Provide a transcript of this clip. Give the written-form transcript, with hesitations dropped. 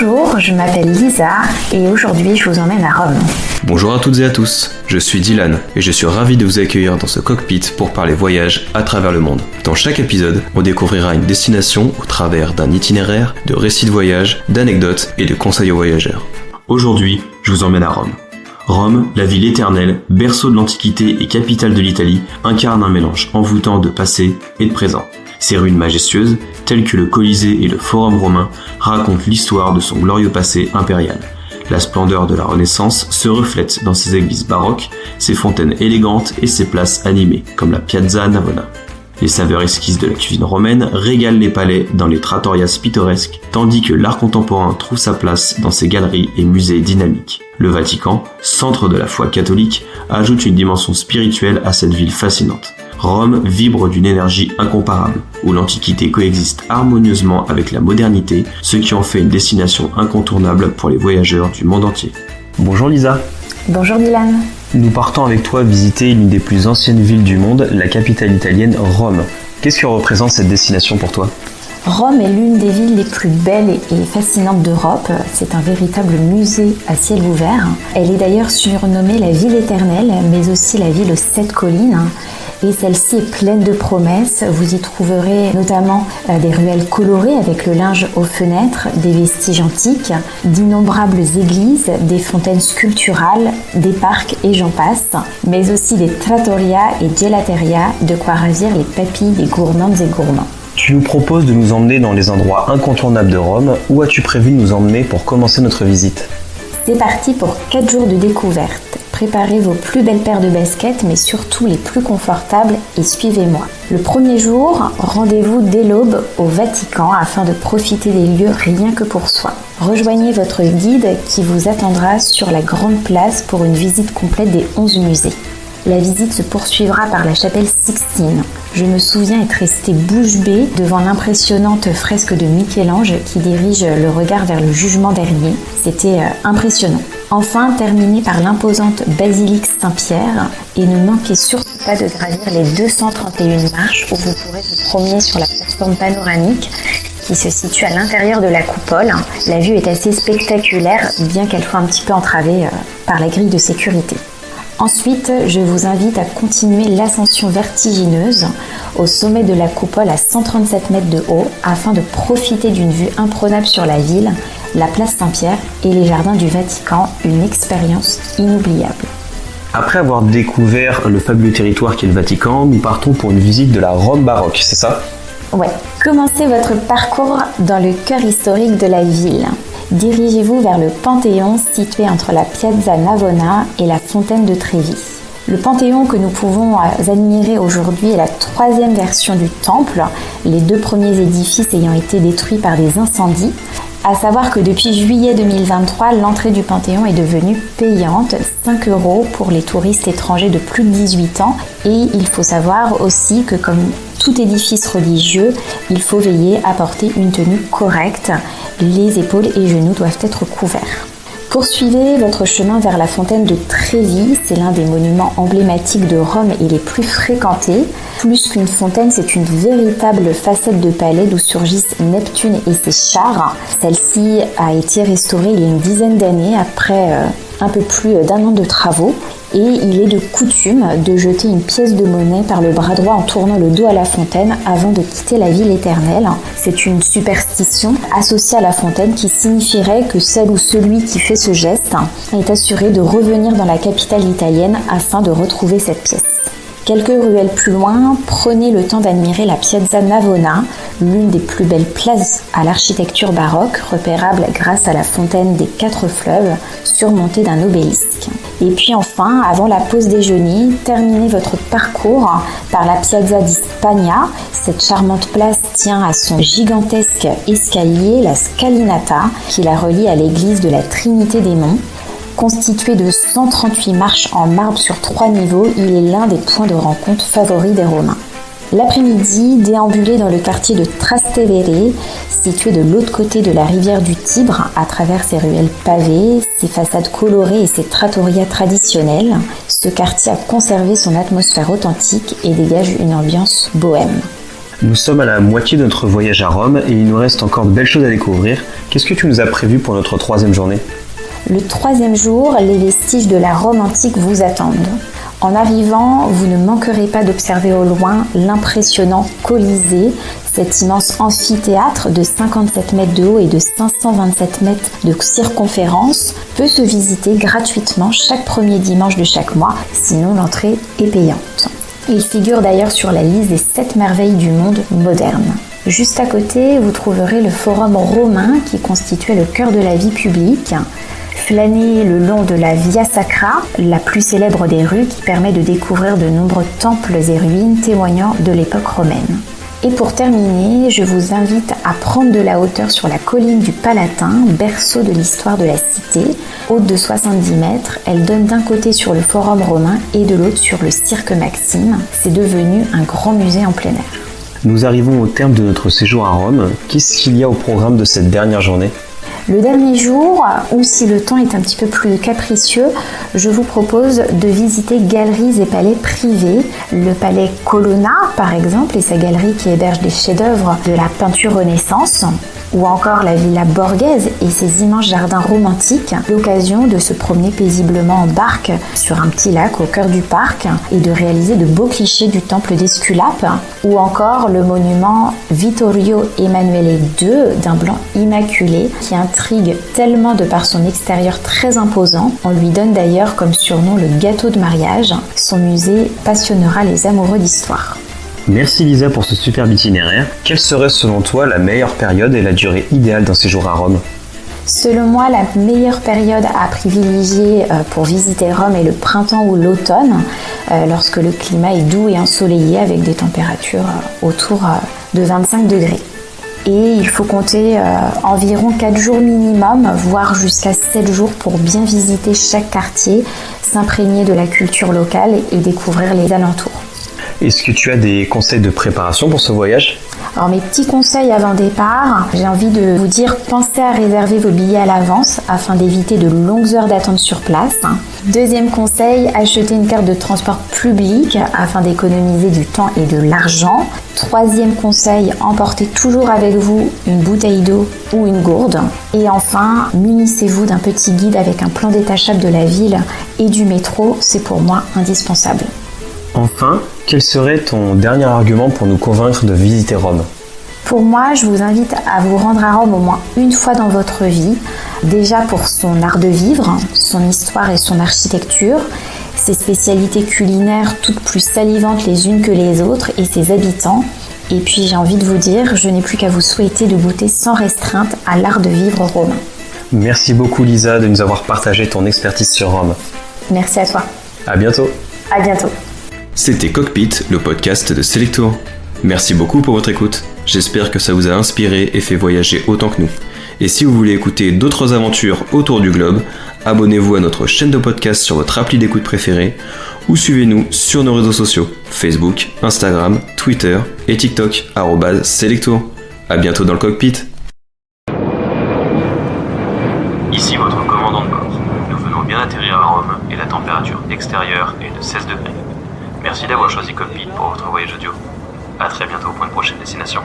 Bonjour, je m'appelle Lisa et aujourd'hui je vous emmène à Rome. Bonjour à toutes et à tous, je suis Dylan et je suis ravi de vous accueillir dans ce cockpit pour parler voyage à travers le monde. Dans chaque épisode, on découvrira une destination au travers d'un itinéraire, de récits de voyage, d'anecdotes et de conseils aux voyageurs. Aujourd'hui, je vous emmène à Rome. Rome, la ville éternelle, berceau de l'Antiquité et capitale de l'Italie, incarne un mélange envoûtant de passé et de présent. Ses ruines majestueuses, telles que le Colisée et le Forum romain, racontent l'histoire de son glorieux passé impérial. La splendeur de la Renaissance se reflète dans ses églises baroques, ses fontaines élégantes et ses places animées, comme la Piazza Navona. Les saveurs exquises de la cuisine romaine régalent les palais dans les trattorias pittoresques, tandis que l'art contemporain trouve sa place dans ses galeries et musées dynamiques. Le Vatican, centre de la foi catholique, ajoute une dimension spirituelle à cette ville fascinante. Rome vibre d'une énergie incomparable, où l'Antiquité coexiste harmonieusement avec la modernité, ce qui en fait une destination incontournable pour les voyageurs du monde entier. Bonjour Lisa. Bonjour Dylan. Nous partons avec toi visiter l'une des plus anciennes villes du monde, la capitale italienne, Rome. Qu'est-ce que représente cette destination pour toi ? Rome est l'une des villes les plus belles et fascinantes d'Europe. C'est un véritable musée à ciel ouvert. Elle est d'ailleurs surnommée la ville éternelle, mais aussi la ville aux 7 collines. Et celle-ci est pleine de promesses. Vous y trouverez notamment des ruelles colorées avec le linge aux fenêtres, des vestiges antiques, d'innombrables églises, des fontaines sculpturales, des parcs et j'en passe, mais aussi des trattoria et gelateria, de quoi ravir les papilles des gourmandes et gourmands. Tu nous proposes de nous emmener dans les endroits incontournables de Rome. Où as-tu prévu de nous emmener pour commencer notre visite ? C'est parti pour 4 jours de découverte. Préparez vos plus belles paires de baskets, mais surtout les plus confortables et suivez-moi. Le premier jour, rendez-vous dès l'aube au Vatican afin de profiter des lieux rien que pour soi. Rejoignez votre guide qui vous attendra sur la grande place pour une visite complète des 11 musées. La visite se poursuivra par la chapelle Sixtine. Je me souviens être restée bouche bée devant l'impressionnante fresque de Michel-Ange qui dirige le regard vers le jugement dernier. C'était impressionnant. Enfin, terminez par l'imposante basilique Saint-Pierre et ne manquez surtout pas de gravir les 231 marches où vous pourrez vous promener sur la plateforme panoramique qui se situe à l'intérieur de la coupole. La vue est assez spectaculaire, bien qu'elle soit un petit peu entravée par la grille de sécurité. Ensuite, je vous invite à continuer l'ascension vertigineuse au sommet de la coupole à 137 mètres de haut afin de profiter d'une vue imprenable sur la ville, la place Saint-Pierre et les jardins du Vatican, une expérience inoubliable. Après avoir découvert le fabuleux territoire qu'est le Vatican, nous partons pour une visite de la Rome baroque, c'est ça ? Ouais. Commencez votre parcours dans le cœur historique de la ville. Dirigez-vous vers le Panthéon situé entre la Piazza Navona et la fontaine de Trevi. Le Panthéon que nous pouvons admirer aujourd'hui est la 3e version du temple, les 2 premiers édifices ayant été détruits par des incendies. À savoir que depuis juillet 2023, l'entrée du Panthéon est devenue payante, 5 € pour les touristes étrangers de plus de 18 ans. Et il faut savoir aussi que comme tout édifice religieux, il faut veiller à porter une tenue correcte. Les épaules et genoux doivent être couverts. Poursuivez votre chemin vers la fontaine de Trevi, c'est l'un des monuments emblématiques de Rome et les plus fréquentés. Plus qu'une fontaine, c'est une véritable facette de palais d'où surgissent Neptune et ses chars. Celle-ci a été restaurée il y a une dizaine d'années après un peu plus d'1 an de travaux. Et il est de coutume de jeter une pièce de monnaie par le bras droit en tournant le dos à la fontaine avant de quitter la ville éternelle. C'est une superstition associée à la fontaine qui signifierait que celle ou celui qui fait ce geste est assuré de revenir dans la capitale italienne afin de retrouver cette pièce. Quelques ruelles plus loin, prenez le temps d'admirer la Piazza Navona, l'une des plus belles places à l'architecture baroque, repérable grâce à la fontaine des 4 fleuves, surmontée d'un obélisque. Et puis enfin, avant la pause déjeuner, terminez votre parcours par la Piazza di Spagna. Cette charmante place tient à son gigantesque escalier, la Scalinata, qui la relie à l'église de la Trinité des Monts. Constitué de 138 marches en marbre sur 3 niveaux, il est l'un des points de rencontre favoris des Romains. L'après-midi, déambulez dans le quartier de Trastevere, situé de l'autre côté de la rivière du Tibre, à travers ses ruelles pavées, ses façades colorées et ses trattorias traditionnels. Ce quartier a conservé son atmosphère authentique et dégage une ambiance bohème. Nous sommes à la moitié de notre voyage à Rome et il nous reste encore de belles choses à découvrir. Qu'est-ce que tu nous as prévu pour notre 3e journée ? Le 3e jour, les vestiges de la Rome antique vous attendent. En arrivant, vous ne manquerez pas d'observer au loin l'impressionnant Colisée, cet immense amphithéâtre de 57 mètres de haut et de 527 mètres de circonférence peut se visiter gratuitement chaque premier dimanche de chaque mois, sinon l'entrée est payante. Il figure d'ailleurs sur la liste des 7 merveilles du monde moderne. Juste à côté, vous trouverez le Forum romain qui constituait le cœur de la vie publique. Flânez le long de la Via Sacra, la plus célèbre des rues qui permet de découvrir de nombreux temples et ruines témoignant de l'époque romaine. Et pour terminer, je vous invite à prendre de la hauteur sur la colline du Palatin, berceau de l'histoire de la cité. Haute de 70 mètres, elle donne d'un côté sur le Forum romain et de l'autre sur le Cirque Maxime. C'est devenu un grand musée en plein air. Nous arrivons au terme de notre séjour à Rome. Qu'est-ce qu'il y a au programme de cette dernière journée ? Le dernier jour, ou si le temps est un petit peu plus capricieux, je vous propose de visiter galeries et palais privés. Le palais Colonna, par exemple, et sa galerie qui héberge des chefs-d'œuvre de la peinture Renaissance, ou encore la Villa Borghese et ses immenses jardins romantiques, l'occasion de se promener paisiblement en barque sur un petit lac au cœur du parc et de réaliser de beaux clichés du temple d'Esculape, ou encore le monument Vittorio Emanuele II d'un blanc immaculé qui intrigue tellement de par son extérieur très imposant. On lui donne d'ailleurs comme surnom le gâteau de mariage. Son musée passionnera les amoureux d'histoire. Merci Lisa pour ce superbe itinéraire. Quelle serait selon toi la meilleure période et la durée idéale d'un séjour à Rome ? Selon moi, la meilleure période à privilégier pour visiter Rome est le printemps ou l'automne, lorsque le climat est doux et ensoleillé avec des températures autour de 25 degrés. Et il faut compter environ 4 jours minimum, voire jusqu'à 7 jours pour bien visiter chaque quartier, s'imprégner de la culture locale et découvrir les alentours. Est-ce que tu as des conseils de préparation pour ce voyage ? Alors mes petits conseils avant départ, j'ai envie de vous dire, pensez à réserver vos billets à l'avance afin d'éviter de longues heures d'attente sur place. Deuxième conseil, achetez une carte de transport public afin d'économiser du temps et de l'argent. Troisième conseil, emportez toujours avec vous une bouteille d'eau ou une gourde. Et enfin, munissez-vous d'un petit guide avec un plan détachable de la ville et du métro, c'est pour moi indispensable. Enfin, quel serait ton dernier argument pour nous convaincre de visiter Rome ? Pour moi, je vous invite à vous rendre à Rome au moins une fois dans votre vie, déjà pour son art de vivre, son histoire et son architecture, ses spécialités culinaires toutes plus salivantes les unes que les autres et ses habitants. Et puis j'ai envie de vous dire, je n'ai plus qu'à vous souhaiter de goûter sans restreinte à l'art de vivre romain. Merci beaucoup Lisa de nous avoir partagé ton expertise sur Rome. Merci à toi. À bientôt. À bientôt. C'était Cockpit, le podcast de Selectour. Merci beaucoup pour votre écoute. J'espère que ça vous a inspiré et fait voyager autant que nous. Et si vous voulez écouter d'autres aventures autour du globe, abonnez-vous à notre chaîne de podcast sur votre appli d'écoute préférée ou suivez-nous sur nos réseaux sociaux, Facebook, Instagram, Twitter et TikTok, @Selectour. À bientôt dans le cockpit. Ici votre commandant de bord. Nous venons bien atterrir à Rome et la température extérieure est de 16 degrés. Merci d'avoir choisi Cockpit pour votre voyage audio. A très bientôt pour une prochaine destination.